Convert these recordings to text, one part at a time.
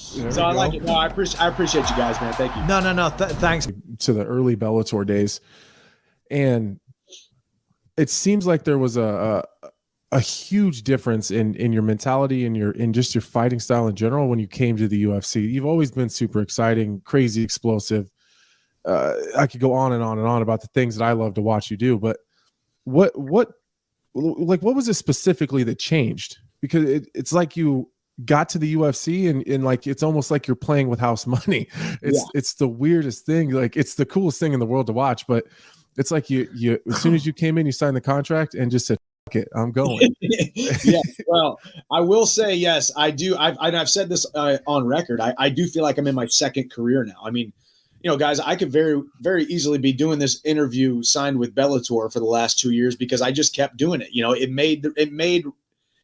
So I like it. No, I appreciate you guys, man. Thank you. No. Thanks. To the early Bellator days. And it seems like there was a huge difference in your mentality and in just your fighting style in general when you came to the UFC. You've always been super exciting, crazy, explosive. I could go on and on and on about the things that I love to watch you do, but what was it specifically that changed? Because it's like you got to the UFC and like it's almost like you're playing with house money. It's the weirdest thing. Like it's the coolest thing in the world to watch, but it's like you as soon as you came in, you signed the contract and just said, "Fuck it, I'm going." Yeah. Well, I will say yes, I do. I've said this on record. I do feel like I'm in my second career now. I mean, guys, I could very, very easily be doing this interview signed with Bellator for the last 2 years because I just kept doing it.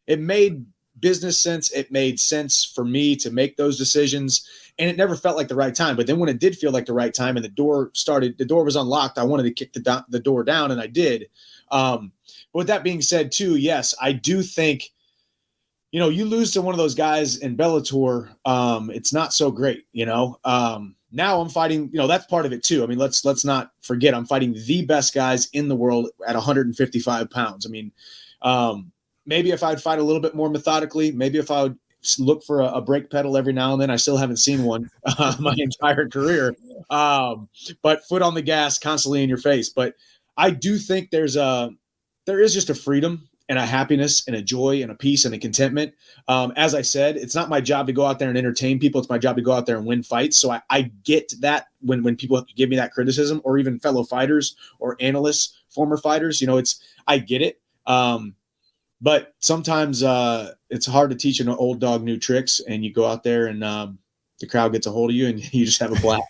It made business sense. It made sense for me to make those decisions, and it never felt like the right time. But then when it did feel like the right time and the door was unlocked, I wanted to kick the door down, and I did. But with that being said, too, yes, I do think, you lose to one of those guys in Bellator, it's not so great, Now I'm fighting, that's part of it too. I mean, let's not forget I'm fighting the best guys in the world at 155 pounds. I mean, maybe if I'd fight a little bit more methodically, maybe if I would look for a brake pedal every now and then, I still haven't seen one my entire career. But foot on the gas, constantly in your face. But I do think there is just a freedom and a happiness and a joy and a peace and a contentment. As I said, it's not my job to go out there and entertain people. It's my job to go out there and win fights. So I get that when people give me that criticism, or even fellow fighters or analysts, former fighters, I get it. But sometimes it's hard to teach an old dog new tricks, and you go out there and the crowd gets a hold of you and you just have a blast.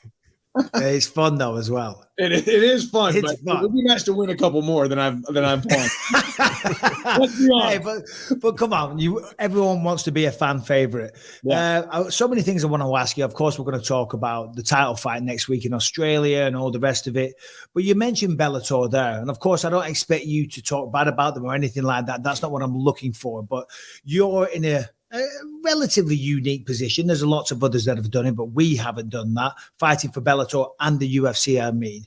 It's fun though as well. It is fun, It's but fun. it would be nice to win a couple more than I've won. Let's be honest. Hey, but come on, everyone wants to be a fan favorite. Yeah. So many things I want to ask you. Of course, we're going to talk about the title fight next week in Australia and all the rest of it. But you mentioned Bellator there, and of course, I don't expect you to talk bad about them or anything like that. That's not what I'm looking for. But you're in a relatively unique position. There's lots of others that have done it, but we haven't done that, fighting for Bellator and the UFC, I mean.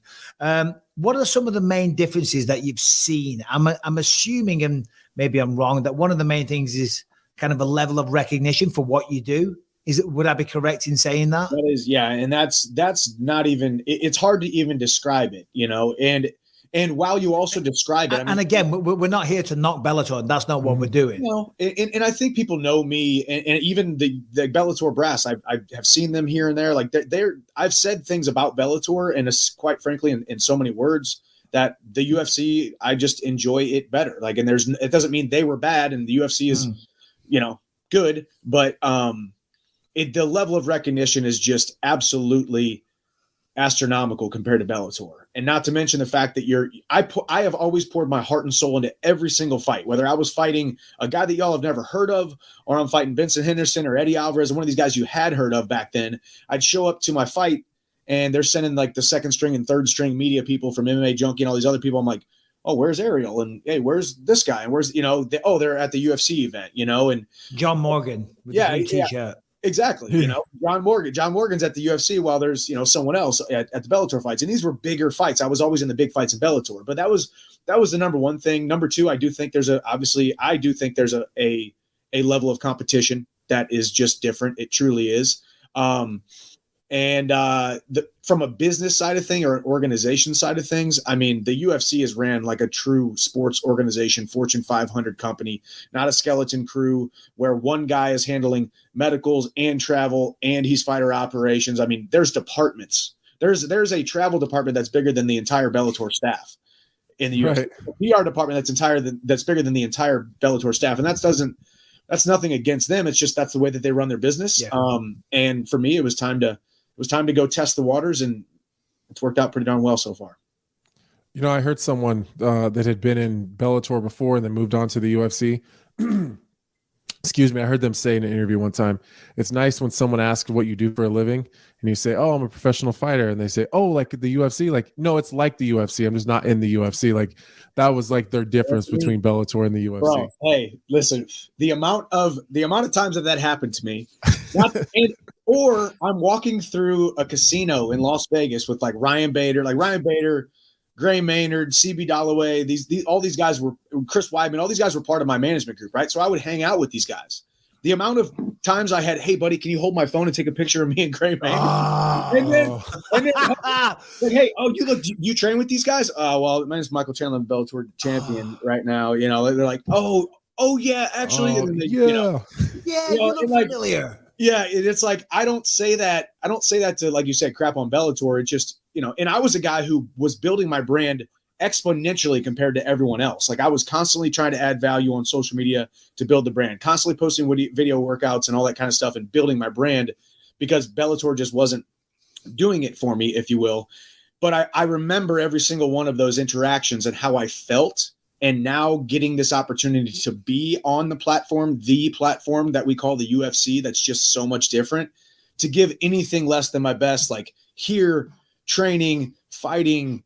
What are some of the main differences that you've seen? I'm assuming, and maybe I'm wrong, that one of the main things is kind of a level of recognition for what you do. Would I be correct in saying that? That is, yeah. And that's not even, it's hard to even describe it, and while you also describe it, and again, we're not here to knock Bellator, and that's not what we're doing. And I think people know me, and even the Bellator brass, I have seen them here and there. Like I've said things about Bellator, and it's quite frankly, in so many words, that the UFC, I just enjoy it better. Like, and it doesn't mean they were bad, and the UFC is, good, but the level of recognition is just absolutely astronomical compared to Bellator. And not to mention the fact that I have always poured my heart and soul into every single fight, whether I was fighting a guy that y'all have never heard of, or I'm fighting Vincent Henderson or Eddie Alvarez, one of these guys you had heard of back then. I'd show up to my fight and they're sending like the second string and third string media people from MMA Junkie and all these other people. I'm like, oh, where's Ariel? And hey, where's this guy? And where's, they're at the UFC event, and John Morgan with the blue t-shirt. Exactly. John Morgan's at the UFC while there's, someone else at the Bellator fights. And these were bigger fights. I was always in the big fights in Bellator, but that was the number one thing. Number two, I do think there's a level of competition that is just different. It truly is. From a business side of thing or an organization side of things, I mean, the UFC is ran like a true sports organization, Fortune 500 company, not a skeleton crew where one guy is handling medicals and travel and he's fighter operations. I mean, there's departments. There's a travel department that's bigger than the entire Bellator staff in the UFC. Right. A PR department that's bigger than the entire Bellator staff. And that's nothing against them. It's just, that's the way that they run their business. Yeah. And for me, it was time to go test the waters, and it's worked out pretty darn well so far. I heard someone that had been in Bellator before and then moved on to the UFC. Excuse me. I heard them say in an interview one time, it's nice when someone asks what you do for a living and you say, oh, I'm a professional fighter. And they say, oh, like the UFC? Like, no, it's like the UFC. I'm just not in the UFC. Like, that was like their difference between Bellator and the UFC. Bro, hey, listen, the amount of times that happened to me, Or I'm walking through a casino in Las Vegas with like Ryan Bader, Gray Maynard, CB Dollaway, all these guys were Chris Weidman, all these guys were part of my management group, right? So I would hang out with these guys. The amount of times I had, hey buddy, can you hold my phone and take a picture of me and Gray Maynard? Oh. And then hey, you train with these guys? Well, my name's Michael Chandler, Bellator champion right now. You know, they're like, oh yeah, actually, and they, you look familiar. Yeah, it's like I don't say that to, like you said, crap on Bellator. It's just, and I was a guy who was building my brand exponentially compared to everyone else. Like I was constantly trying to add value on social media to build the brand, constantly posting video workouts and all that kind of stuff and building my brand because Bellator just wasn't doing it for me, if you will. But I remember every single one of those interactions and how I felt. And now getting this opportunity to be on the platform that we call the UFC, that's just so much different, to give anything less than my best, like here, training, fighting,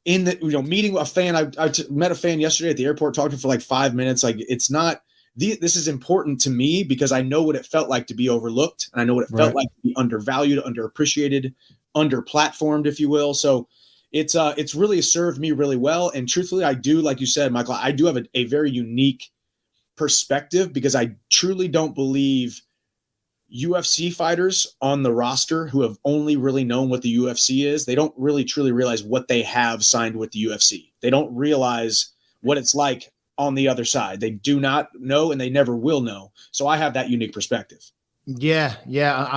in the, meeting a fan. I met a fan yesterday at the airport, talking for like 5 minutes. Like it's not, this is important to me because I know what it felt like to be overlooked. And I know what it felt like to be undervalued, underappreciated, underplatformed, if you will. So it's really served me really well. And truthfully, I do, like you said, Michael, I do have a very unique perspective because I truly don't believe UFC fighters on the roster who have only really known what the UFC is, they don't really truly realize what they have signed with the UFC. They don't realize what it's like on the other side. They do not know and they never will know. So I have that unique perspective. Yeah.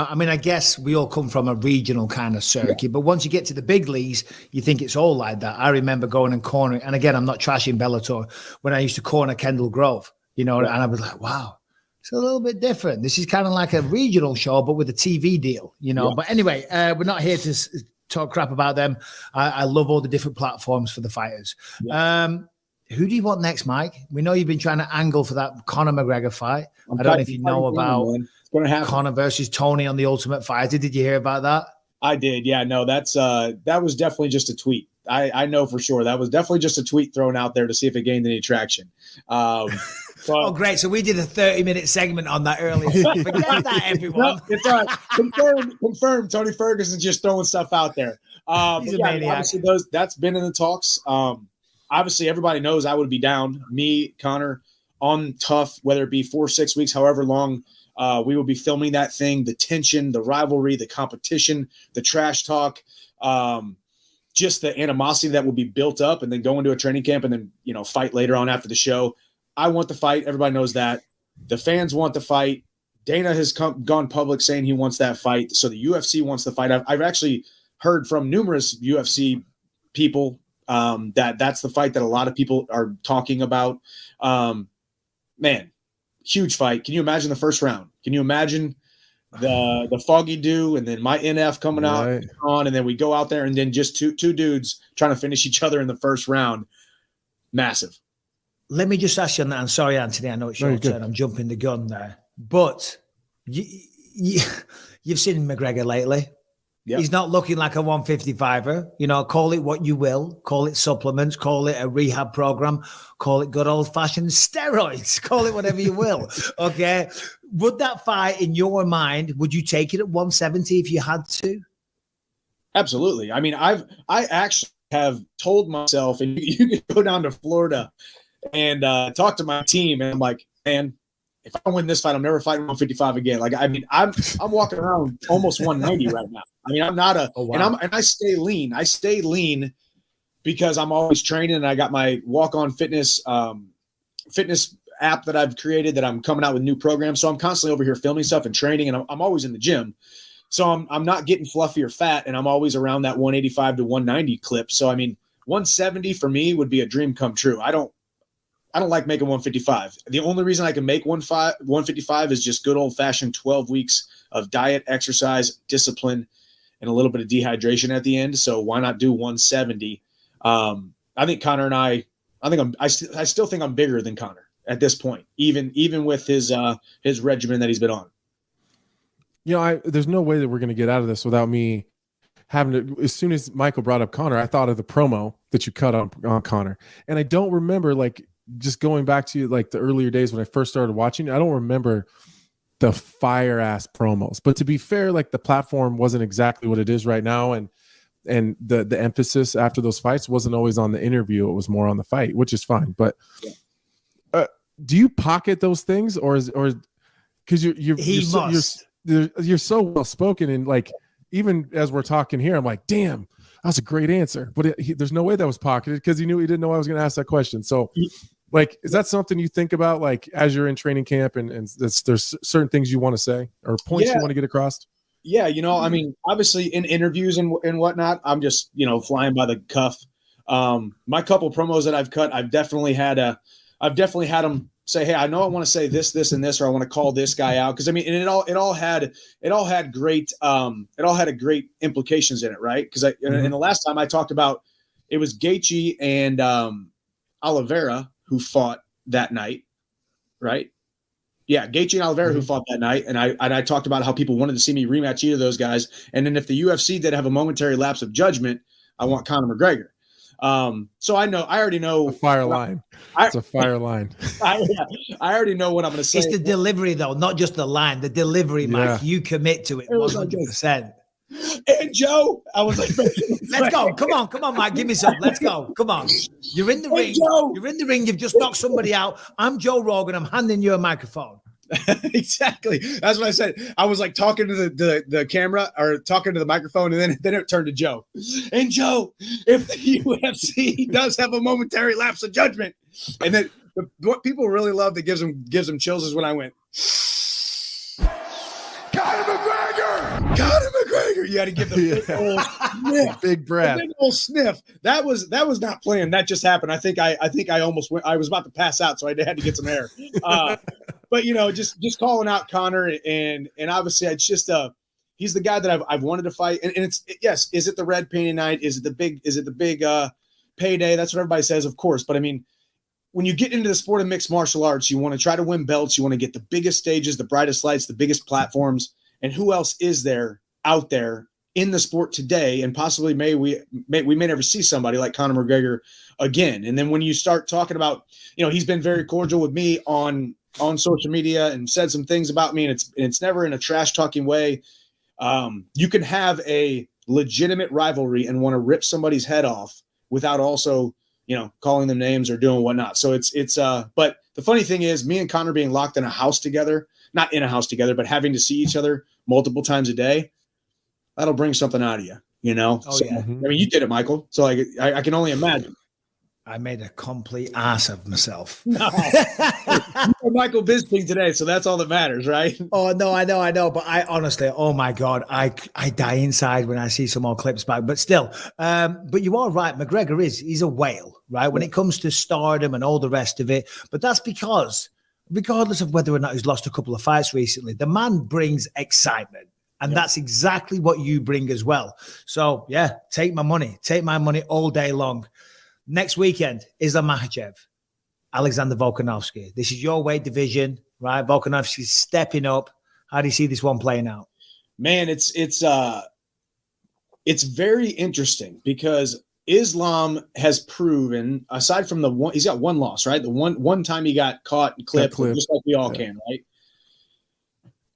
I mean, I guess we all come from a regional kind of circuit, but once you get to the big leagues, you think it's all like that. I remember going and cornering, and again, I'm not trashing Bellator, when I used to corner Kendall Grove, and I was like, wow, it's a little bit different. This is kind of like a regional show, but with a TV deal, But anyway, we're not here to talk crap about them. I love all the different platforms for the fighters. Yeah. Who do you want next, Mike? We know you've been trying to angle for that Conor McGregor fight. I don't know if you know about Conor versus Tony on the Ultimate Fighter. Did you hear about that? I did. Yeah, no, that was definitely just a tweet. I know for sure that was definitely just a tweet thrown out there to see if it gained any traction. Oh, great. So we did a 30-minute segment on that earlier. Forget that, everyone. No, it's all right. Confirmed. Tony Ferguson's just throwing stuff out there. He's a maniac. Obviously that's been in the talks. Obviously, everybody knows I would be down. Me, Connor, on tough, whether it be 4 or 6 weeks, however long we will be filming that thing, the tension, the rivalry, the competition, the trash talk, just the animosity that will be built up and then go into a training camp and then, fight later on after the show. I want the fight. Everybody knows that. The fans want the fight. Dana has gone public saying he wants that fight. So the UFC wants the fight. I've actually heard from numerous UFC people that's the fight that a lot of people are talking about. Man, huge fight. Can you imagine the first round? Can you imagine the foggy dew and then my NF coming out on, and then we go out there and then just two dudes trying to finish each other in the first round? Massive. Let me just ask you on that. I'm sorry, Anthony. I know it's your turn. I'm jumping the gun there. But you've seen McGregor lately. Yep. He's not looking like a 155er. Call it what you will. Call it supplements. Call it a rehab program. Call it good old-fashioned steroids. Call it whatever you will. Okay. Would that fight, in your mind, would you take it at 170 if you had to? Absolutely. I mean, I actually have told myself, and you can go down to Florida and talk to my team, and I'm like, man, if I win this fight, I'm never fighting 155 again. Like, I mean, I'm walking around almost 190 right now. I mean, I'm not and I stay lean. I stay lean because I'm always training, and I got my Walk On Fitness app that I've created that I'm coming out with new programs. So I'm constantly over here filming stuff and training, and I'm always in the gym. So I'm not getting fluffy or fat, and I'm always around that 185 to 190 clip. So I mean, 170 for me would be a dream come true. I don't like making 155. The only reason I can make 155 is just good old-fashioned 12 weeks of diet, exercise, discipline, and a little bit of dehydration at the end. So why not do 170? I think Connor and I still think I'm bigger than Connor at this point, even with his regimen that he's been on. There's no way that we're going to get out of this without me having to. As soon as Michael brought up Connor, I thought of the promo that you cut on Connor, and I don't remember, like, just going back to like the earlier days when I first started watching. I don't remember the fire ass promos. But to be fair, like the platform wasn't exactly what it is right now, and the emphasis after those fights wasn't always on the interview; it was more on the fight, which is fine. But do you pocket those things, or because you're so well spoken, and like even as we're talking here, I'm like, damn, that's a great answer. But there's no way that was pocketed because he knew he didn't know I was going to ask that question. So. Like, is that something you think about, like, as you're in training camp and there's certain things you want to say or points you want to get across? Yeah, I mean, obviously in interviews and whatnot, I'm just, flying by the cuff. My couple promos that I've cut, I've definitely had them say, hey, I know I want to say this, this, and this, or I want to call this guy out. Cause I mean, and it all had great implications in it. Right. Cause and the last time I talked about, it was Gaethje and Oliveira who fought that night, right? Yeah, Gaethje and Oliveira who fought that night, and I talked about how people wanted to see me rematch either of those guys, and then if the UFC did have a momentary lapse of judgment, I want Conor McGregor. So I already know a fire line. It's a fire line. I already know what I'm going to say. It's the delivery though, not just the line. The delivery, Mike. You commit to it 100%. And Joe, I was like, let's go. Come on, Mike. Give me some. Let's go. Come on. You're in the ring. Joe. You're in the ring. You've just knocked somebody out. I'm Joe Rogan. I'm handing you a microphone. Exactly. That's what I said. I was like talking to the camera or talking to the microphone, and then it turned to Joe. And Joe, if the UFC does have a momentary lapse of judgment, and then what people really love that gives them chills is when I went, Conor McGregor. You had to give the big breath, big old sniff. That was not planned. That just happened. I think I almost went. I was about to pass out, so I had to get some air. But just calling out Conor, and obviously it's just he's the guy that I've wanted to fight. And it's yes, is it the red painted night? Is it the big payday? That's what everybody says, of course. But I mean, when you get into the sport of mixed martial arts, you want to try to win belts. You want to get the biggest stages, the brightest lights, the biggest platforms. And who else is there out there in the sport today? And possibly we may never see somebody like Conor McGregor again. And then when you start talking about, he's been very cordial with me on social media and said some things about me, and it's never in a trash talking way. You can have a legitimate rivalry and want to rip somebody's head off without also, calling them names or doing whatnot. So but the funny thing is, me and Conor being locked in a house together, not in a house together, but having to see each other multiple times a day, that'll bring something out of you, Oh, so, yeah. I mean, you did it, Michael. So I can only imagine. I made a complete ass of myself. No. You're Michael Bisping today, so that's all that matters, right? Oh, no, I know. But I honestly, oh my God, I die inside when I see some more clips back. But still, but you are right. McGregor he's a whale, right? When it comes to stardom and all the rest of it. But that's because, regardless of whether or not he's lost a couple of fights recently, the man brings excitement. And that's exactly what you bring as well. So, yeah, take my money all day long. Next weekend, Islam Makhachev, Alexander Volkanovski. This is your weight division, right? Volkanovski's stepping up. How do you see this one playing out? Man, it's very interesting because Islam has proven, aside from he's got one loss, right? The one time he got caught and clipped, just like we all can, right?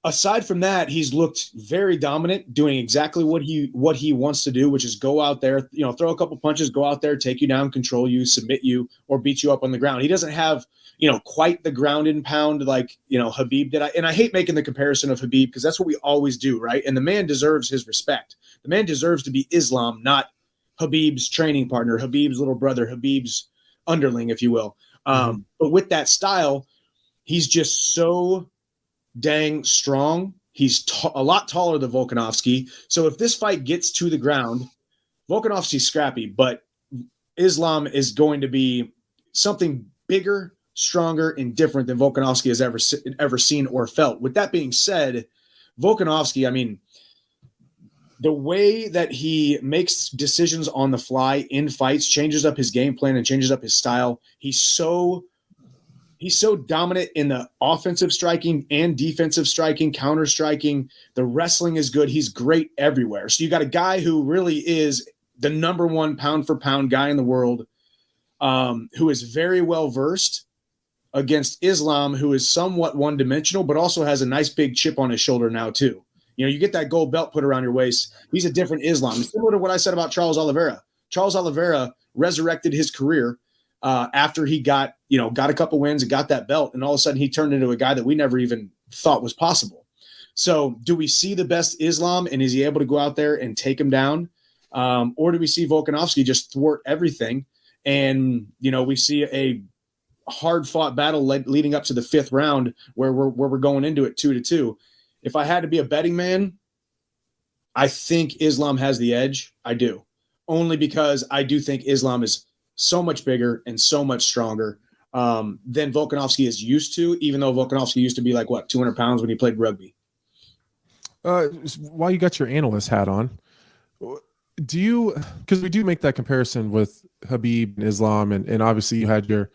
Aside from that, he's looked very dominant, doing exactly what he wants to do, which is go out there, throw a couple punches, go out there, take you down, control you, submit you, or beat you up on the ground. He doesn't have, quite the ground and pound like, Khabib did. And I hate making the comparison of Khabib because that's what we always do, right? And the man deserves his respect. The man deserves to be Islam, not Khabib's training partner, Khabib's little brother, Khabib's underling, if you will. But with that style, he's just so dang strong. He's a lot taller than Volkanovski. So if this fight gets to the ground, Volkanovski's scrappy, but Islam is going to be something bigger, stronger, and different than Volkanovski has ever seen or felt. With that being said, Volkanovski, I mean, the way that he makes decisions on the fly in fights, changes up his game plan and changes up his style. He's so dominant in the offensive striking and defensive striking, counter striking. The wrestling is good. He's great everywhere. So you got a guy who really is the number one pound for pound guy in the world, who is very well versed against Islam, who is somewhat one-dimensional, but also has a nice big chip on his shoulder now too. You know, you get that gold belt put around your waist. He's a different Islam. Similar to what I said about Charles Oliveira. Charles Oliveira resurrected his career after he got a couple wins and got that belt, and all of a sudden he turned into a guy that we never even thought was possible. So do we see the best Islam, and is he able to go out there and take him down? Or do we see Volkanovski just thwart everything? And, we see a hard-fought battle leading up to the 5th round where we're going into it 2-2. If I had to be a betting man, I think Islam has the edge. I do. Only because I do think Islam is so much bigger and so much stronger than Volkanovski is used to, even though Volkanovski used to be 200 pounds when he played rugby. While you got your analyst hat on, do you, because we do make that comparison with Khabib and Islam, and obviously you had your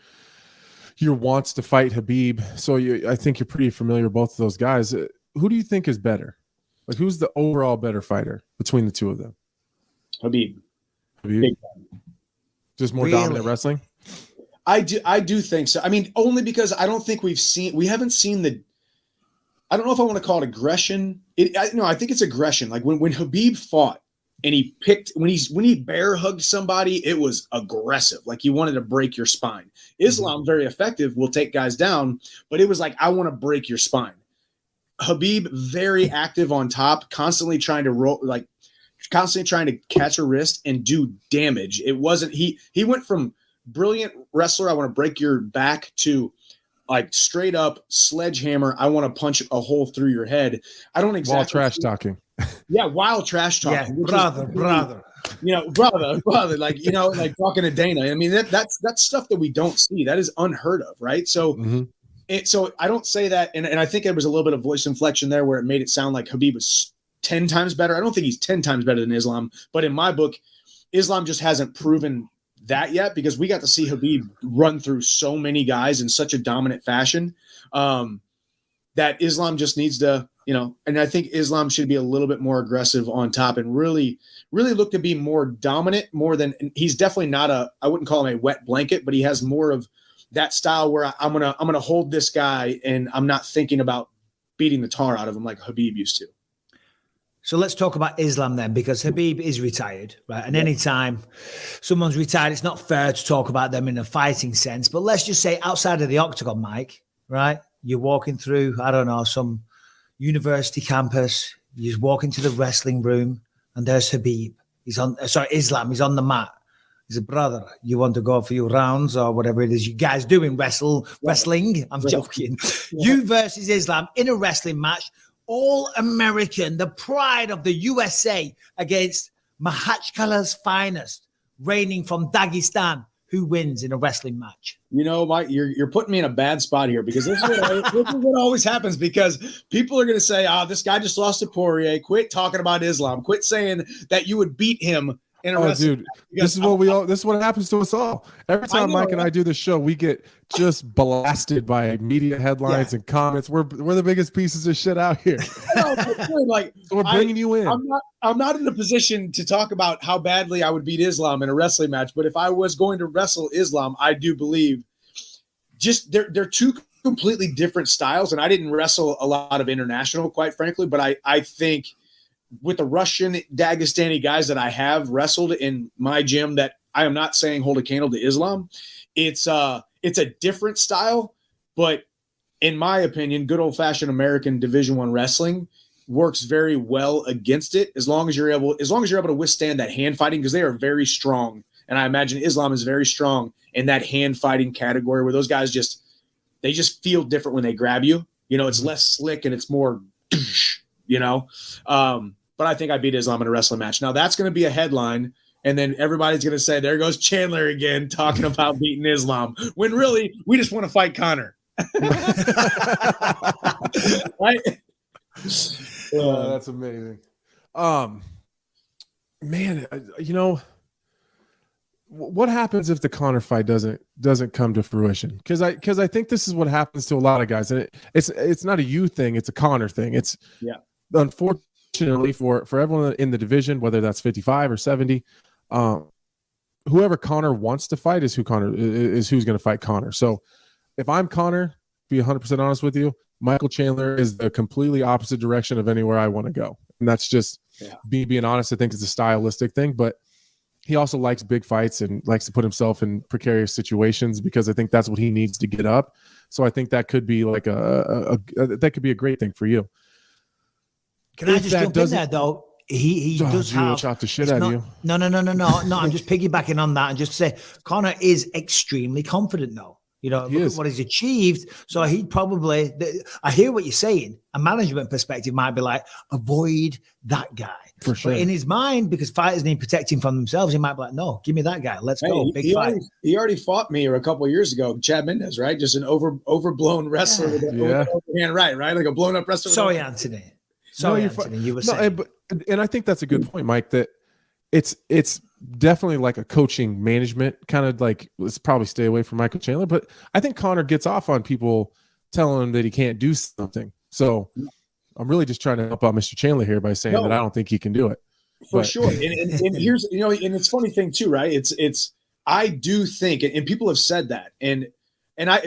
wants to fight Khabib, so I think you're pretty familiar with both of those guys. Who do you think is better? Who's the overall better fighter between the two of them? Khabib. Just more dominant wrestling? I do think so. I mean, only because I don't think we haven't seen the, I don't know if I want to call it aggression. I think it's aggression. Like when Khabib fought and he picked, when he bear hugged somebody, it was aggressive. Like he wanted to break your spine. Islam, very effective, will take guys down, but it was like, I want to break your spine. Khabib, very active on top, constantly trying to constantly trying to catch a wrist and do damage. It wasn't, he went from brilliant wrestler, I want to break your back, to straight up sledgehammer, I want to punch a hole through your head. I don't exactly. While trash talking. Yeah, while trash talking. Yeah, brother. Brother, like talking to Dana. I mean, that's stuff that we don't see. That is unheard of, right? So, so I don't say that, and I think there was a little bit of voice inflection there where it made it sound like Khabib was 10 times better. I don't think he's 10 times better than Islam, but in my book, Islam just hasn't proven that yet, because we got to see Khabib run through so many guys in such a dominant fashion that Islam just needs to, and I think Islam should be a little bit more aggressive on top and really, really look to be more dominant, more than, he's definitely not I wouldn't call him a wet blanket, but he has more of that style where I'm going to hold this guy and I'm not thinking about beating the tar out of him like Khabib used to. So let's talk about Islam then, because Khabib is retired, right? And anytime someone's retired, it's not fair to talk about them in a fighting sense. But let's just say outside of the octagon, Mike, right? You're walking through, I don't know, some university campus. You just walk into the wrestling room and there's Khabib. Islam. He's on the mat. He's a brother. You want to go for your rounds or whatever it is you guys do in wrestling? I'm joking. Yeah. You versus Islam in a wrestling match. All-American, the pride of the USA against Mahatchkala's finest, reigning from Dagestan. Who wins in a wrestling match? Mike, you're putting me in a bad spot here, because this is what always happens, because people are going to say, this guy just lost to Poirier. Quit talking about Islam. Quit saying that you would beat him in a wrestling match. This is what happens to us all. Every time Mike and I do the show, we get just blasted by media headlines and comments. We're the biggest pieces of shit out here. So we're bringing you in. I'm not in a position to talk about how badly I would beat Islam in a wrestling match, but if I was going to wrestle Islam, I do believe just they're two completely different styles, and I didn't wrestle a lot of international, quite frankly, but I think with the Russian, Dagestani guys that I have wrestled in my gym, that I am not saying hold a candle to Islam. It's a different style, but in my opinion, good old fashioned American Division I wrestling works very well against it, as long as you're able to withstand that hand fighting, because they are very strong. And I imagine Islam is very strong in that hand fighting category, where those guys just feel different when they grab you. It's less slick and it's more, but I think I beat Islam in a wrestling match. Now that's going to be a headline, and then everybody's going to say, there goes Chandler again talking about beating Islam, when really we just want to fight Conor. Right? That's amazing. Man, what happens if the Conor fight doesn't come to fruition? Because I think this is what happens to a lot of guys, and it's not a you thing, it's a Conor thing. It's unfortunately for everyone in the division, whether that's 55 or 70, whoever Conor wants to fight is who's going to fight Conor. So if I'm Conor, to be 100% honest with you, Michael Chandler is the completely opposite direction of anywhere I want to go. And that's just me being honest. I think it's a stylistic thing, but he also likes big fights and likes to put himself in precarious situations because I think that's what he needs to get up. So I think that could be like that could be a great thing for you. Can I just jump in there though? He does have chop the shit out of you. No. I'm just piggybacking on that and just say Conor is extremely confident though. You know, look at what he's achieved. So he'd probably, I hear what you're saying. A management perspective might be like, avoid that guy. For sure. But in his mind, because fighters need protecting from themselves, he might be like, no, give me that guy. Let's go. Big fight. He already fought me a couple of years ago, Chad Mendez, right? Just an overblown wrestler with an overhand right? Like a blown up wrestler. Sorry, Anthony. Anthony, you were saying. And I think that's a good point, Mike, that it's definitely like a coaching management kind of like, let's probably stay away from Michael Chandler. But I think Conor gets off on people telling him that he can't do something. So I'm really just trying to help out Mr. Chandler here by saying that I don't think he can do it. For sure. And here's, you know, and it's funny thing too, right? I do think, and people have said that, and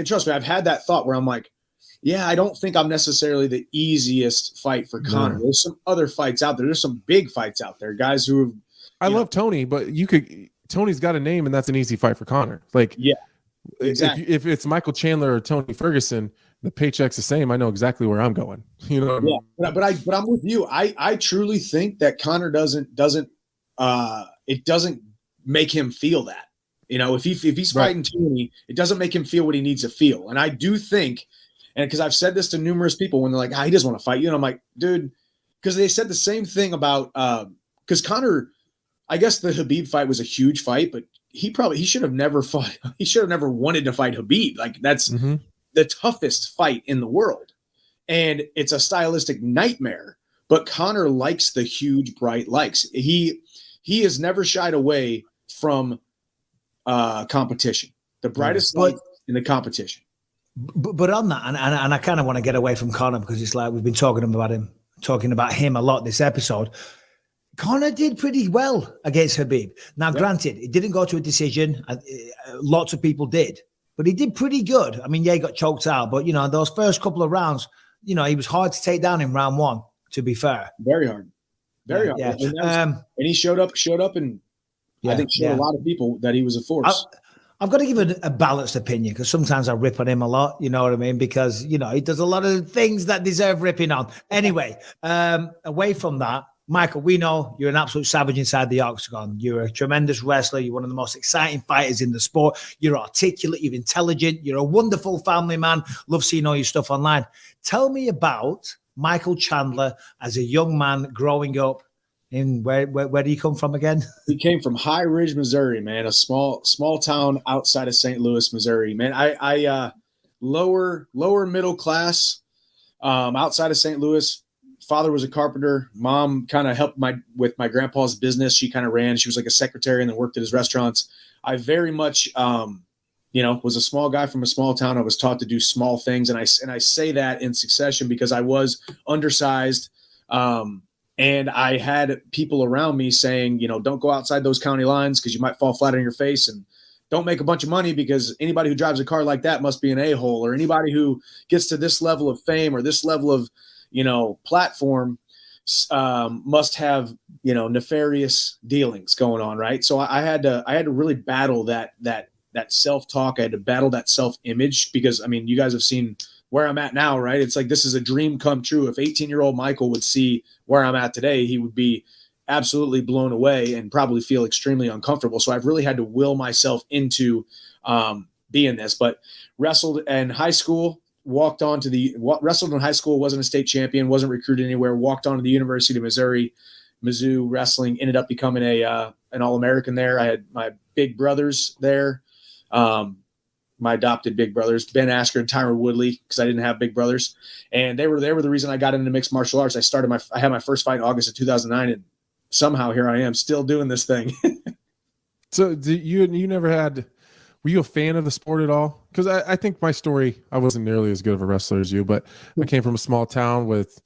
trust me, I've had that thought where I'm like, yeah, I don't think I'm necessarily the easiest fight for Conor. There's some other fights out there. There's some big fights out there. Guys who have, I love Tony, but Tony's got a name and that's an easy fight for Conor. Like, yeah, exactly. If it's Michael Chandler or Tony Ferguson, the paycheck's the same. I know exactly where I'm going. You know what I mean? But I'm with you. I truly think that Conor doesn't make him feel that. You know, if he's fighting Tony, it doesn't make him feel what he needs to feel. And I do think, and because I've said this to numerous people when they're like, he doesn't want to fight you. And I'm like, dude, because they said the same thing about because Conor, I guess the Khabib fight was a huge fight, but he should have never fought. He should have never wanted to fight Khabib. Like that's the toughest fight in the world. And it's a stylistic nightmare. But Conor likes the huge, bright lights. He has never shied away from competition. The brightest light in the competition. But on that, and I kind of want to get away from Conor because it's like we've been talking about him a lot this episode. Conor did pretty well against Khabib. Now, granted, it didn't go to a decision. Lots of people did, but he did pretty good. I mean, he got choked out, but, you know, those first couple of rounds, you know, he was hard to take down in round one, to be fair. Very hard. Very hard. Yeah. And he showed up and I think showed a lot of people that he was a force. I've got to give a balanced opinion because sometimes I rip on him a lot, you know what I mean? Because, you know, he does a lot of things that deserve ripping on. Anyway, away from that, Michael, we know you're an absolute savage inside the octagon. You're a tremendous wrestler. You're one of the most exciting fighters in the sport. You're articulate. You're intelligent. You're a wonderful family man. Love seeing all your stuff online. Tell me about Michael Chandler as a young man growing up. In where do you come from again? He came from High Ridge, Missouri, man, a small town outside of St. Louis, Missouri. Man, I lower middle class, outside of St. Louis. Father was a carpenter. Mom kind of helped with my grandpa's business. She kind of ran. She was like a secretary and then worked at his restaurants. I very much, was a small guy from a small town. I was taught to do small things, and I say that in succession because I was undersized. And I had people around me saying, you know, don't go outside those county lines because you might fall flat on your face, and don't make a bunch of money because anybody who drives a car like that must be an a-hole, or anybody who gets to this level of fame or this level of, you know, platform must have, you know, nefarious dealings going on. Right. So I had to really battle that self-talk. I had to battle that self-image because, I mean, you guys have seen where I'm at now, right? It's like, this is a dream come true. If 18-year-old Michael would see where I'm at today, he would be absolutely blown away and probably feel extremely uncomfortable. So I've really had to will myself into being this, but wrestled in high school, wrestled in high school, wasn't a state champion, wasn't recruited anywhere, walked on to the University of Missouri, Mizzou wrestling, ended up becoming an All-American there. I had my big brothers there. My adopted big brothers, Ben Asker and Tyron Woodley, because I didn't have big brothers. And they were the reason I got into mixed martial arts. I had my first fight in August of 2009, and somehow here I am still doing this thing. So you never had, were you a fan of the sport at all? Because I think my story, I wasn't nearly as good of a wrestler as you, but I came from a small town with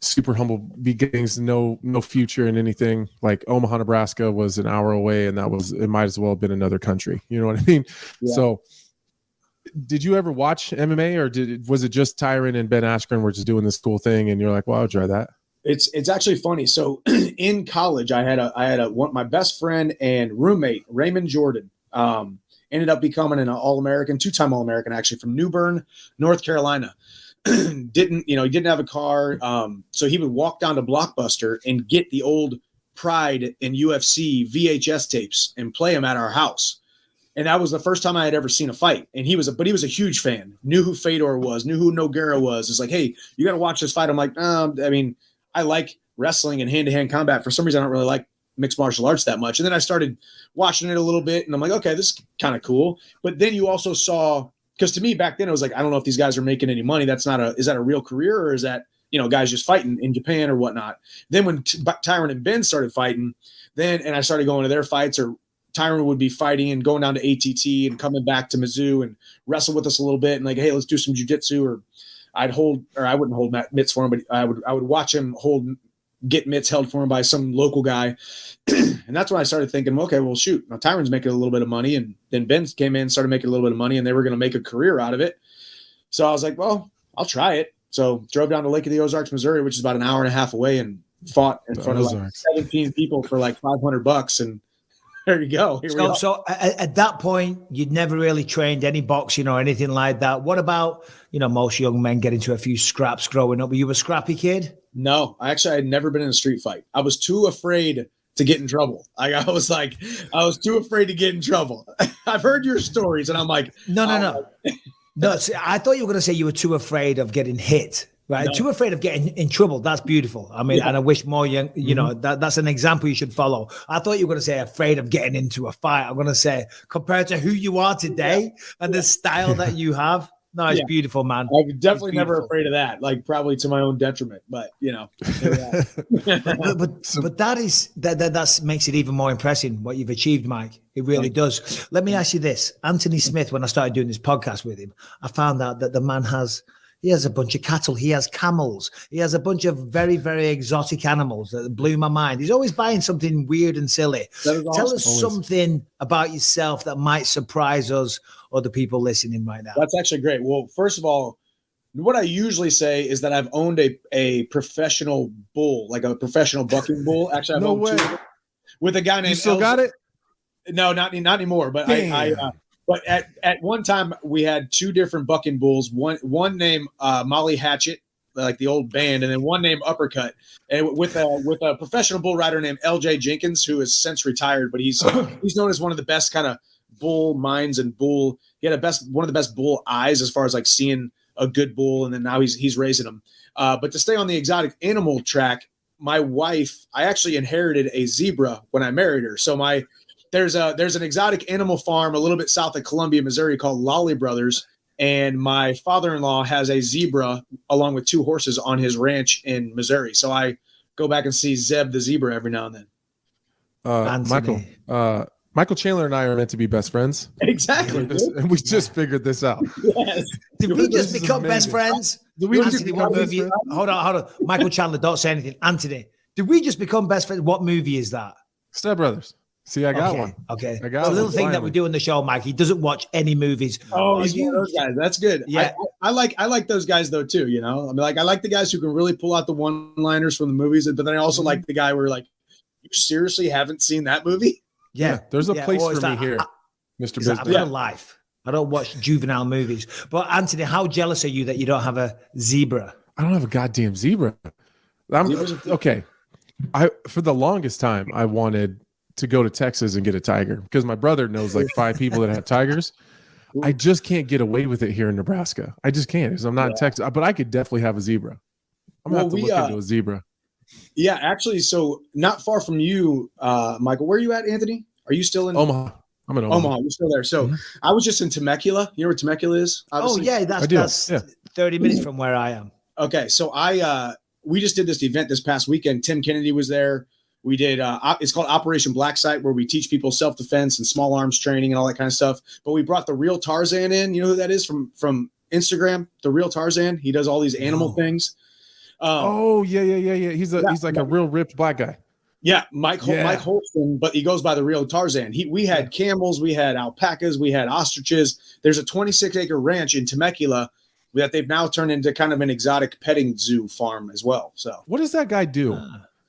super humble beginnings, no future in anything. Like Omaha, Nebraska was an hour away, and it might as well have been another country. You know what I mean? Yeah. So did you ever watch MMA, or was it just Tyron and Ben Askren were just doing this cool thing, and you're like, well, I'll try that? It's actually funny. So in college, I had my best friend and roommate, Raymond Jordan, ended up becoming an All-American, 2-time All-American, actually, from New Bern, North Carolina. He didn't have a car. So he would walk down to Blockbuster and get the old Pride and UFC VHS tapes and play them at our house. And that was the first time I had ever seen a fight. And he was a huge fan, knew who Fedor was, knew who Nogueira was. It's like, hey, you got to watch this fight. I'm like, I like wrestling and hand-to-hand combat. For some reason, I don't really like mixed martial arts that much. And then I started watching it a little bit, and I'm like, okay, this is kind of cool. But then you also saw, because to me back then, it was like, I don't know if these guys are making any money. Is that a real career, or is that, guys just fighting in Japan or whatnot? Then when Tyron and Ben started fighting, and I started going to their fights, or Tyron would be fighting and going down to ATT and coming back to Mizzou and wrestle with us a little bit, and like, hey, let's do some jiu-jitsu, or I wouldn't hold mitts for him, but I would watch him get mitts held for him by some local guy. And that's when I started thinking, okay, well, shoot, now Tyron's making a little bit of money, and then Ben came in, started making a little bit of money, and they were going to make a career out of it. So I was like, well, I'll try it. So drove down to Lake of the Ozarks, Missouri, which is about an hour and a half away, and fought in front of like 17 people for like $500. And there you go. So at that point, you'd never really trained any boxing or anything like that. What about, most young men get into a few scraps growing up? Were you a scrappy kid? No, I had never been in a street fight. I was too afraid to get in trouble. I was too afraid to get in trouble. I've heard your stories, and I'm like, no. No, I thought you were going to say you were too afraid of getting hit. Right, no. Too afraid of getting in trouble. That's beautiful. I mean, and I wish more young, that's an example you should follow. I thought you were going to say afraid of getting into a fight. I'm going to say compared to who you are today and the style that you have. No, it's beautiful, man. I'm definitely never afraid of that. Like probably to my own detriment, but but that makes it even more impressive what you've achieved, Mike. It really does. Let me ask you this: Anthony Smith. When I started doing this podcast with him, I found out that the man He has a bunch of cattle. He has camels. He has a bunch of very, very exotic animals that blew my mind. He's always buying something weird and silly. Tell us something about yourself that might surprise us or the people listening right now. That's actually great. Well, first of all, what I usually say is that I've owned a professional bull, like a professional bucking bull. Actually, I've owned two with a guy named. You still got it? No, not anymore. But But at one time we had two different bucking bulls. One named Molly Hatchet, like the old band, and then one named Uppercut, and with a professional bull rider named LJ Jenkins, who has since retired, but he's known as one of the best kind of bull minds and bull. He had one of the best bull eyes as far as like seeing a good bull, and then now he's raising them. But to stay on the exotic animal track, my wife, I actually inherited a zebra when I married her. So there's an exotic animal farm a little bit south of Columbia, Missouri called Lolly Brothers. And my father-in-law has a zebra along with two horses on his ranch in Missouri. So I go back and see Zeb the zebra every now and then. Michael Chandler and I are meant to be best friends. Exactly. And we just figured this out. Yes. Did we just become best friends? Hold on. Michael Chandler, don't say anything. Anthony, did we just become best friends? What movie is that? Step Brothers. See, I got one. Okay. I got a little thing that we do on the show, Mike. He doesn't watch any movies. Oh, he's one of those guys. That's good. Yeah. I like those guys though too. You know, I mean, like I like the guys who can really pull out the one-liners from the movies, but then I also like the guy where like, you seriously haven't seen that movie? Yeah, there's a place for me here, Mr. Business. I'm in a life. I don't watch juvenile movies. But Anthony, how jealous are you that you don't have a zebra? I don't have a goddamn zebra. Okay. For the longest time, I wanted to go to Texas and get a tiger because my brother knows like 5 people that have tigers. I just can't get away with it here in Nebraska. I just can't because I'm not in Texas. But I could definitely have a zebra. I'm going to have to look into a zebra. Yeah, actually, so not far from you, Michael. Where are you at, Anthony? Are you still in Omaha? I'm in Omaha. You're still there. So I was just in Temecula. You know where Temecula is? Obviously? Oh, yeah, that's 30 minutes from where I am. Okay, so we just did this event this past weekend. Tim Kennedy was there. We did it's called Operation Black Site, where we teach people self-defense and small arms training and all that kind of stuff. But we brought the real Tarzan in. You know who that is from Instagram? The real Tarzan. He does all these animal things. Yeah. He's like a real ripped black guy. Yeah, Mike Holston, but he goes by the real Tarzan. We had camels, we had alpacas, we had ostriches. There's a 26-acre ranch in Temecula that they've now turned into kind of an exotic petting zoo farm as well. So what does that guy do?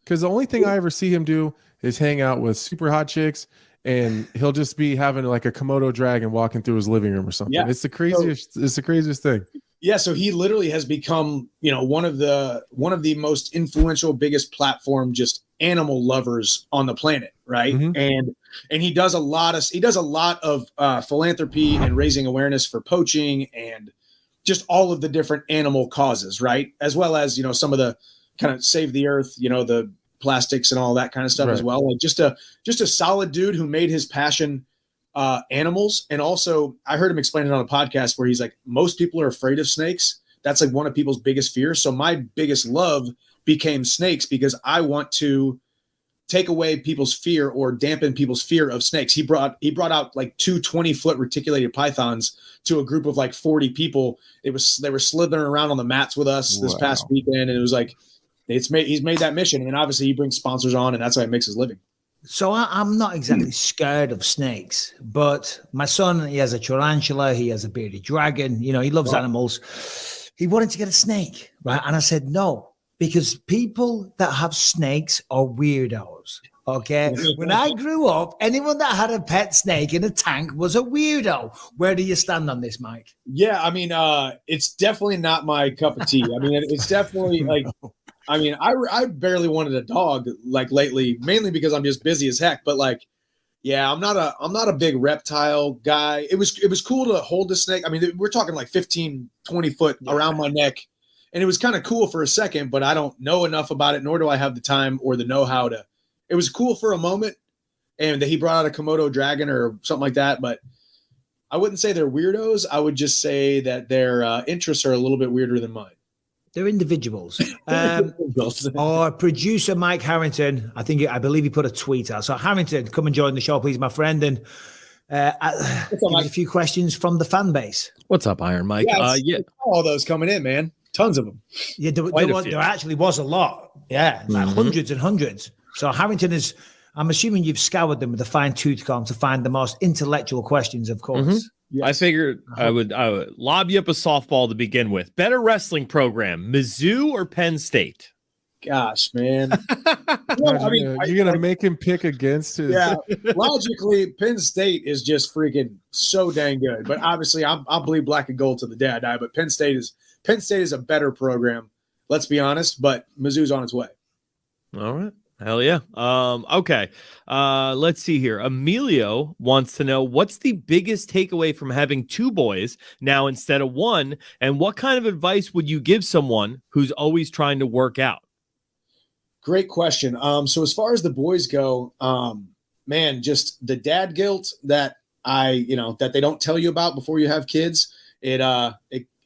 Because the only thing I ever see him do is hang out with super hot chicks, and he'll just be having like a Komodo dragon walking through his living room or something. Yeah. It's the craziest thing. Yeah, so he literally has become, one of the most influential, biggest platform just animal lovers on the planet, right? Mm-hmm. And he does a lot of philanthropy and raising awareness for poaching and just all of the different animal causes, right? As well as, some of the kind of save the earth, the plastics and all that kind of stuff as well. Like just a solid dude who made his passion animals. And also I heard him explain it on a podcast where he's like, most people are afraid of snakes. That's like one of people's biggest fears. So my biggest love became snakes because I want to take away people's fear or dampen people's fear of snakes. He brought out like 2 20-foot reticulated pythons to a group of like 40 people. They were slithering around on the mats with us this past weekend. And it was like, he's made that mission. And obviously he brings sponsors on, and that's how he makes his living. So I'm not exactly scared of snakes, but my son, he has a tarantula, he has a bearded dragon, he loves animals. He wanted to get a snake, right? And I said, no, because people that have snakes are weirdos, okay? When I grew up, anyone that had a pet snake in a tank was a weirdo. Where do you stand on this, Mike? Yeah, I mean, it's definitely not my cup of tea. I mean, it's definitely like... I mean, I barely wanted a dog like lately, mainly because I'm just busy as heck. But like, yeah, I'm not a big reptile guy. It was cool to hold the snake. I mean, we're talking like 15, 20 foot around my neck. And it was kind of cool for a second, but I don't know enough about it, nor do I have the time or the know-how to. It was cool for a moment, and that he brought out a Komodo dragon or something like that. But I wouldn't say they're weirdos. I would just say that their interests are a little bit weirder than mine. They're individuals. Our producer, Mike Harrington, I believe he put a tweet out. So Harrington, come and join the show, please, my friend. And a few questions from the fan base. What's up, Iron Mike? All those coming in, man. Tons of them. Yeah, there actually was a lot. Yeah, like hundreds and hundreds. So Harrington I'm assuming you've scoured them with a fine-tooth comb to find the most intellectual questions, of course. Mm-hmm. Yes. I figured I would lob you up a softball to begin with. Better wrestling program, Mizzou or Penn State? Gosh, man. You're going to make him pick against his... Yeah, logically, Penn State is just freaking so dang good. But obviously, I'll believe black and gold to the day I die. But Penn State is a better program, let's be honest. But Mizzou's on its way. All right. Hell yeah. Okay. Let's see here. Emilio wants to know, what's the biggest takeaway from having 2 boys now instead of 1, and what kind of advice would you give someone who's always trying to work out? Great question. So as far as the boys go, man, just the dad guilt that that they don't tell you about before you have kids.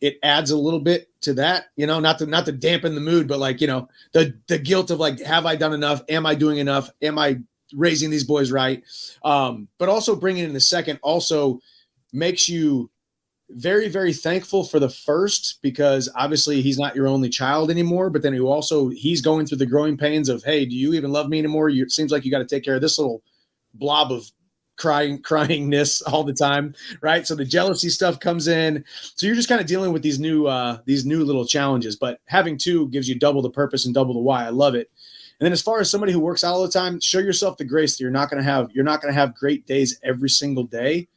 It adds a little bit to that, not to dampen the mood, but like, the guilt of like, have I done enough? Am I doing enough? Am I raising these boys right? But also bringing in the second also makes you very, very thankful for the first, because obviously he's not your only child anymore, but then he's going through the growing pains of, hey, do you even love me anymore? It seems like you got to take care of this little blob of cryingness all the time, right? So the jealousy stuff comes in. So you're just kind of dealing with these new little challenges, but having 2 gives you double the purpose and double the why. I love it. And then as far as somebody who works out all the time, show yourself the grace that you're not going to have great days every single day.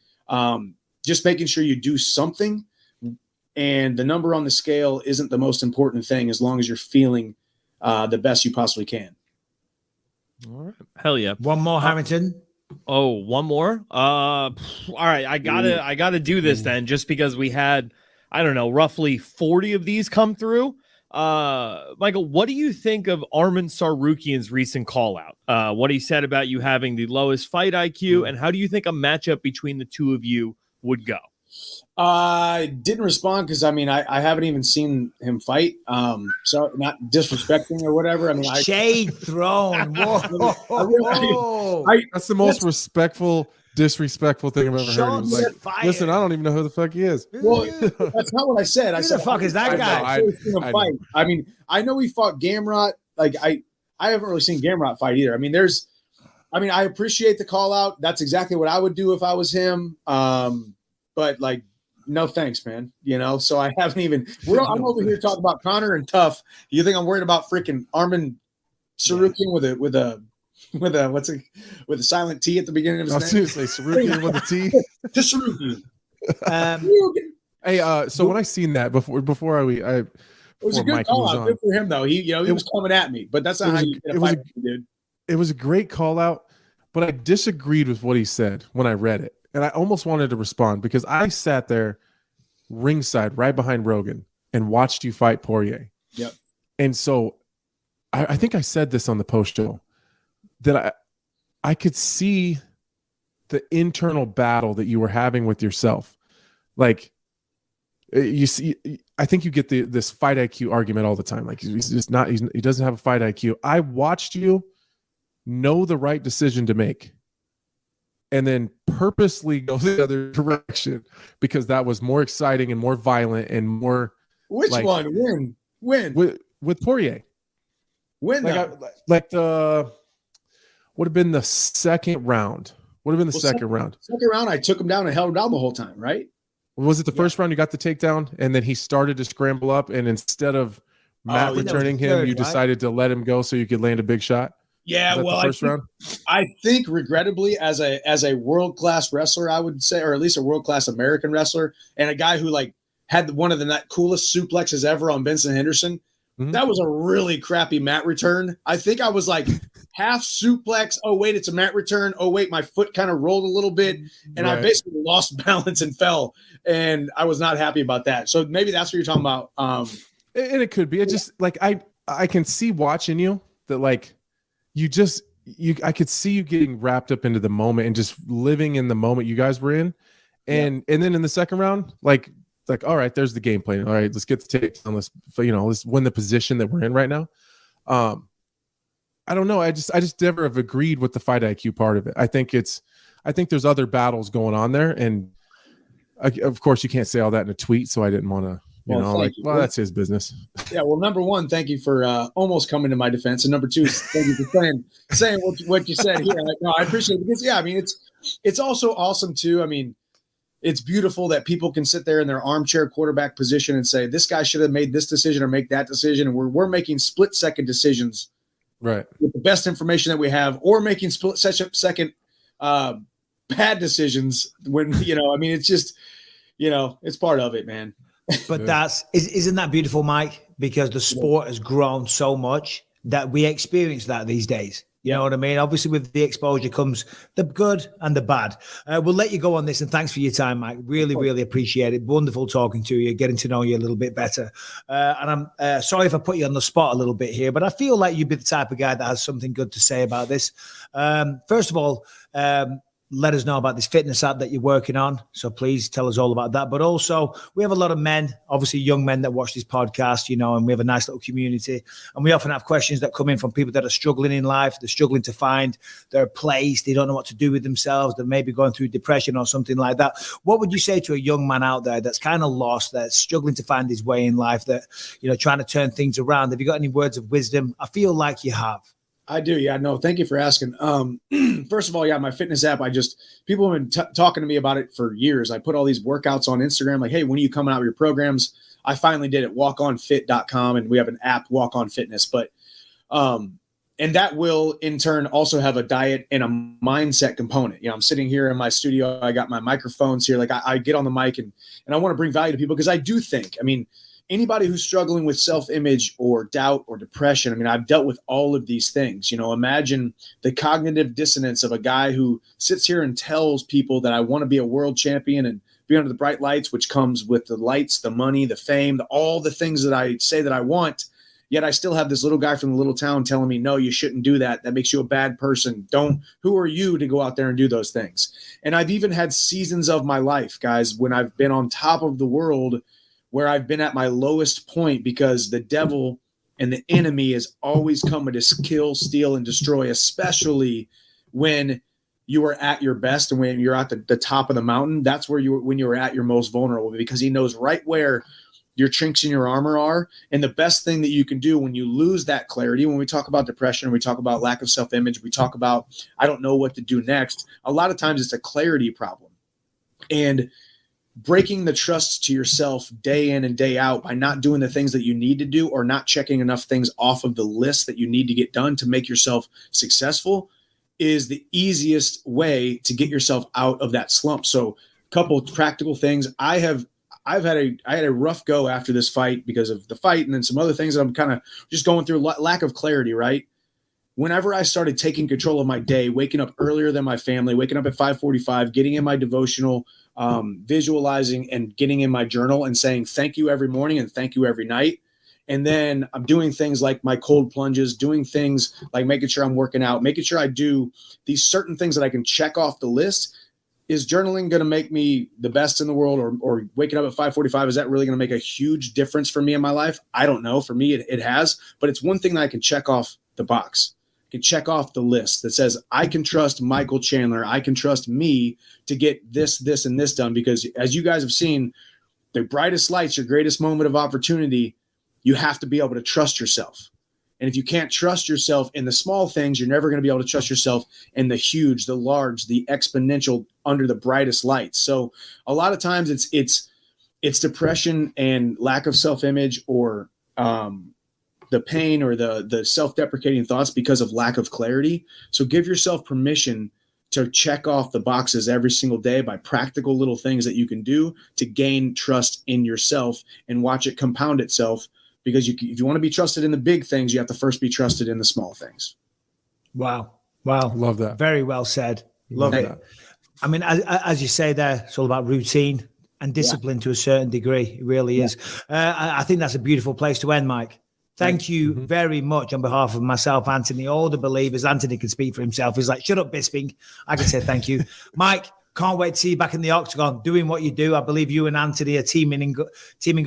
Just making sure you do something, and the number on the scale isn't the most important thing as long as you're feeling the best you possibly can. All right. Hell yeah. One more, Harrington. Oh, one more? All right. I gotta do this then, just because we had, I don't know, roughly 40 of these come through. Michael, what do you think of Armin Sarukian's recent call out? What he said about you having the lowest fight IQ, and how do you think a matchup between the 2 of you would go? I didn't respond because I haven't even seen him fight. So not disrespecting or whatever. Shade thrown. Whoa. That's the most disrespectful thing I've ever heard. He was like, listen, I don't even know who the fuck he is. Well, that's not what I said. Who the fuck is that guy? I know he fought Gamrot. Like I I haven't really seen Gamrot fight either. I mean, I appreciate the call out. That's exactly what I would do if I was him. But like, no thanks, man. So I haven't even. I'm over here talking about Conor and Tough. You think I'm worried about freaking Armin Sarukian with a silent T at the beginning of his name? I was going to say Sarukian with a T. Just Sarukian. Hey, so when I seen that before it was a good call out. Good for him though. He was coming at me, but that's not how you get a fight, dude. It was a great call out, but I disagreed with what he said when I read it. And I almost wanted to respond because I sat there ringside right behind Rogan and watched you fight Poirier. Yep. And so I think I said this on the post show that I could see the internal battle that you were having with yourself. Like you see, I think you get this fight IQ argument all the time. Like he doesn't have a fight IQ. I watched you know the right decision to make and then purposely go the other direction because that was more exciting and more violent and more. Which one? Win with Poirier. Win would have been the second round. Second round. Second round, I took him down and held him down the whole time, right? Was it the first round you got the takedown and then he started to scramble up and instead of Matt returning him, you decided to let him go so you could land a big shot? Yeah, well, I think regrettably, as a world-class wrestler, I would say, or at least a world-class American wrestler, and a guy who like had one of the coolest suplexes ever on Benson Henderson, that was a really crappy mat return. I think I was like half suplex. Oh wait, it's a mat return. Oh wait, my foot kind of rolled a little bit, and I basically lost balance and fell, and I was not happy about that. So maybe that's what you're talking about. And it could be. It just like I can see watching you that like. I could see you getting wrapped up into the moment and just living in the moment you guys were in. And then in the second round, like, all right, there's the game plan. All right, let's get the takedown. Let's win the position that we're in right now. I don't know. I just never have agreed with the fight IQ part of it. I think there's other battles going on there. And of course you can't say all that in a tweet. So I didn't want to, that's his business. Yeah. Well, number one, thank you for almost coming to my defense. And number two, thank you for saying what you said here. No, I appreciate it because, I mean, it's also awesome too. I mean, it's beautiful that people can sit there in their armchair quarterback position and say, this guy should have made this decision or make that decision. And we're making split second decisions, right, with the best information that we have, or making split second bad decisions when, I mean, it's just, it's part of it, man. But isn't that beautiful, Mike? Because the sport has grown so much that we experience that these days. You know what I mean? Obviously, with the exposure comes the good and the bad. We'll let you go on this, and thanks for your time, Mike. Really, really appreciate it. Wonderful talking to you, getting to know you a little bit better. And I'm sorry if I put you on the spot a little bit here, but I feel like you'd be the type of guy that has something good to say about this. First of all, let us know about this fitness app that you're working on. So please tell us all about that. But also, we have a lot of men, obviously young men that watch this podcast, and we have a nice little community. And we often have questions that come in from people that are struggling in life. They're struggling to find their place. They don't know what to do with themselves. They're maybe going through depression or something like that. What would you say to a young man out there that's kind of lost, that's struggling to find his way in life, that, trying to turn things around? Have you got any words of wisdom? I feel like you have. I do. Yeah, no, thank you for asking. First of all, my fitness app, people have been talking to me about it for years. I put all these workouts on Instagram, like, hey, when are you coming out with your programs? I finally did it, walkonfit.com. And we have an app, Walk On Fitness, and that will in turn also have a diet and a mindset component. I'm sitting here in my studio. I got my microphones here. Like I get on the mic and I want to bring value to people because I do think, anybody who's struggling with self-image or doubt or depression, I've dealt with all of these things. Imagine the cognitive dissonance of a guy who sits here and tells people that I want to be a world champion and be under the bright lights, which comes with the lights, the money, the fame, all the things that I say that I want. Yet I still have this little guy from the little town telling me, no, you shouldn't do that. That makes you a bad person. Who are you to go out there and do those things? And I've even had seasons of my life, guys, when I've been on top of the world, where I've been at my lowest point because the devil and the enemy is always coming to kill, steal, and destroy, especially when you are at your best and when you're at the top of the mountain. That's when you're at your most vulnerable, because he knows right where your chinks in your armor are. And the best thing that you can do when you lose that clarity, when we talk about depression, we talk about lack of self-image, we talk about, I don't know what to do next. A lot of times it's a clarity problem. And breaking the trust to yourself day in and day out by not doing the things that you need to do or not checking enough things off of the list that you need to get done to make yourself successful is the easiest way to get yourself out of that slump. So a couple of practical things. I had a rough go after this fight because of the fight and then some other things that I'm kind of just going through, lack of clarity, right? Whenever I started taking control of my day, waking up earlier than my family, waking up at 5:45, getting in my devotional, visualizing and getting in my journal and saying thank you every morning and thank you every night. And then I'm doing things like my cold plunges, doing things like making sure I'm working out, making sure I do these certain things that I can check off the list. Is journaling going to make me the best in the world, or waking up at 5:45? Is that really going to make a huge difference for me in my life? I don't know. For me, it has, but it's one thing that I can check off the box. I can check off the list that says I can trust Michael Chandler. I can trust me to get this, this, and this done, because as you guys have seen, the brightest lights, your greatest moment of opportunity, you have to be able to trust yourself. And if you can't trust yourself in the small things, you're never going to be able to trust yourself in the huge, the large, the exponential, under the brightest lights. So a lot of times it's depression and lack of self-image, or the pain or the self-deprecating thoughts because of lack of clarity. So give yourself permission to check off the boxes every single day by practical little things that you can do to gain trust in yourself and watch it compound itself. Because if you want to be trusted in the big things, you have to first be trusted in the small things. Wow. Love that. Very well said. Love it. I mean, as you say there, it's all about routine and discipline to a certain degree. It really is. I think that's a beautiful place to end, Mike. Thank you very much on behalf of myself, Anthony, all the believers. Anthony can speak for himself. He's like, shut up, Bisping. I can say thank you. Mike, can't wait to see you back in the octagon doing what you do. I believe you and Anthony are teaming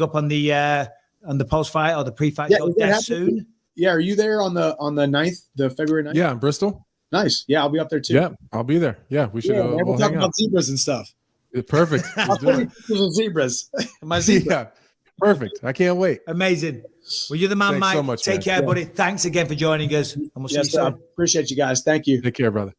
up on the post-fight or the pre-fight show there soon. Yeah, are you there on the 9th, the February 9th? Yeah, in Bristol. Nice. Yeah, I'll be up there too. Yeah, I'll be there. Yeah, we should. We'll talk about zebras and stuff. Perfect. I'll tell you zebras. My zebra. Yeah, perfect. I can't wait. Amazing. Well, you're the man, Thanks Mike. so much, Take man. care, buddy. Thanks again for joining us. And we'll see you soon. Appreciate you guys. Thank you. Take care, brother.